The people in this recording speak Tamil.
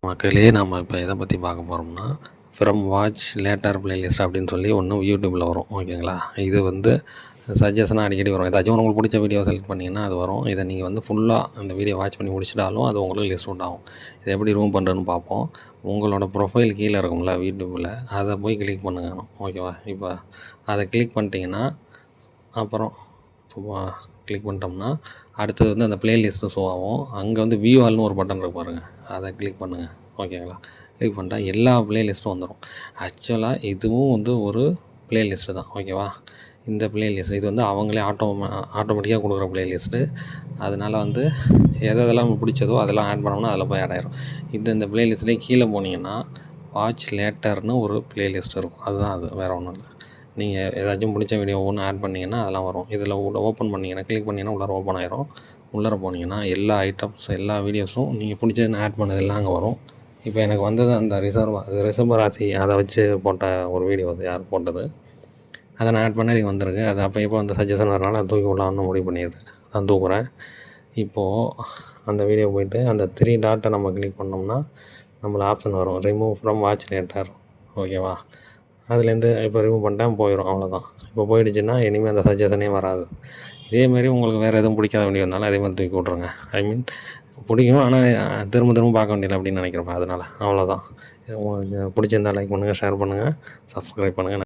மக்களே நம்ம இப்போ எதை பற்றி பார்க்க போகிறோம்னா ஃப்ரம் வாட்ச் லேட்டர் பிளேலிஸ்ட் அப்படின்னு சொல்லி ஒன்று யூடியூப்பில் வரும். ஓகேங்களா? இது வந்து சஜஷனாக அடிக்கடி வரும். ஏதாச்சும் உங்களுக்கு பிடிச்ச வீடியோ செலக்ட் பண்ணிங்கன்னா அது வரும். இதை நீங்கள் வந்து ஃபுல்லாக அந்த வீடியோ வாட்ச் பண்ணி முடிச்சிட்டாலும் அது உங்களுக்கு லிஸ்ட் அவுட் ஆகும். இதை எப்படி ரிமூவ் பண்ணுறதுன்னு பார்ப்போம். உங்களோட ப்ரொஃபைல் கீழே இருக்கும்ல யூடியூப்பில், அதை போய் கிளிக் பண்ணுங்க. ஓகேவா? இப்போ அதை கிளிக் பண்ணிட்டீங்கன்னா அப்புறம் கிளிக் பண்ணிட்டோம்னா அடுத்தது வந்து அந்த ப்ளேலிஸ்ட்டு ஷோ ஆகும். அங்கே வந்து வியூ ஆல்னு ஒரு பட்டன் இருக்கு பாருங்கள், அதை கிளிக் பண்ணுங்கள். ஓகேங்களா? கிளிக் பண்ணிட்டா எல்லா ப்ளேலிஸ்ட்டும் வந்துடும். ஆக்சுவலாக இதுவும் வந்து ஒரு ப்ளேலிஸ்ட்டு தான். ஓகேவா? இந்த ப்ளேலிஸ்ட் இது வந்து அவங்களே ஆட்டோமேட்டிக்காக கொடுக்குற ப்ளேலிஸ்ட்டு. அதனால் வந்து எதெல்லாம் நமக்கு பிடிச்சதோ அதெல்லாம் ஆட் பண்ணோம்னா அதில் போய் ஆட் ஆயிரும். இந்த ப்ளேலிஸ்ட்லேயே கீழே போனீங்கன்னா வாட்ச் லேட்டர்னு ஒரு ப்ளேலிஸ்ட் இருக்கும். அதுதான் அது, வேறு ஒன்றும் இல்லை. நீங்கள் ஏதாச்சும் பிடிச்ச வீடியோ ஒன்று ஆட் பண்ணிங்கன்னா அதெல்லாம் வரும். இதில் ஓப்பன் பண்ணிங்கன்னா கிளிக் பண்ணிங்கன்னா உள்ளார ஓப்பன் ஆயிரும். உள்ளார போனீங்கன்னா எல்லா ஐட்டம்ஸ் எல்லா வீடியோஸும் நீங்கள் பிடிச்சதுன்னு ஆட் பண்ணது எல்லாம் அங்கே வரும். இப்போ எனக்கு வந்தது அந்த ரிஷப ராசி அதை வச்சு போட்ட ஒரு வீடியோ, அது யார் போட்டது, அதை நான் ஆட் பண்ண இது வந்திருக்கு. அது அப்போ இப்போ அந்த சஜஷன் வரனால அதை தூக்கி விடலான்னு முடிவு பண்ணிடுறேன். நான் தூக்குறேன். இப்போது அந்த வீடியோ போய்ட்டு அந்த 3 டாட்டை நம்ம கிளிக் பண்ணோம்னா நம்மள ஆப்ஷன் வரும், ரிமூவ் ஃப்ரம் வாட்ச் லேட்டர். ஓகேவா? அதுலேருந்து இப்போ ரிமூவ் பண்ணிட்டேன், போயிடும். அவ்வளோதான். இப்போ போயிடுச்சுன்னா இனிமேல் அந்த சஜஷனே வராது. இதேமாரி உங்களுக்கு வேறு எதுவும் பிடிக்காத வீடியோ இருந்தாலும் அதே மாதிரி தூக்கி விட்ருங்க. ஐ மீன் பிடிக்கும், ஆனால் திரும்ப திரும்ப பார்க்க வேண்டியதில்லை அப்படின்னு நினைக்கிறப்ப. அதனால் அவ்வளோதான். உங்களுக்கு பிடிச்சிருந்தா லைக் பண்ணுங்கள், ஷேர் பண்ணுங்கள், சப்ஸ்கிரைப் பண்ணுங்கள்.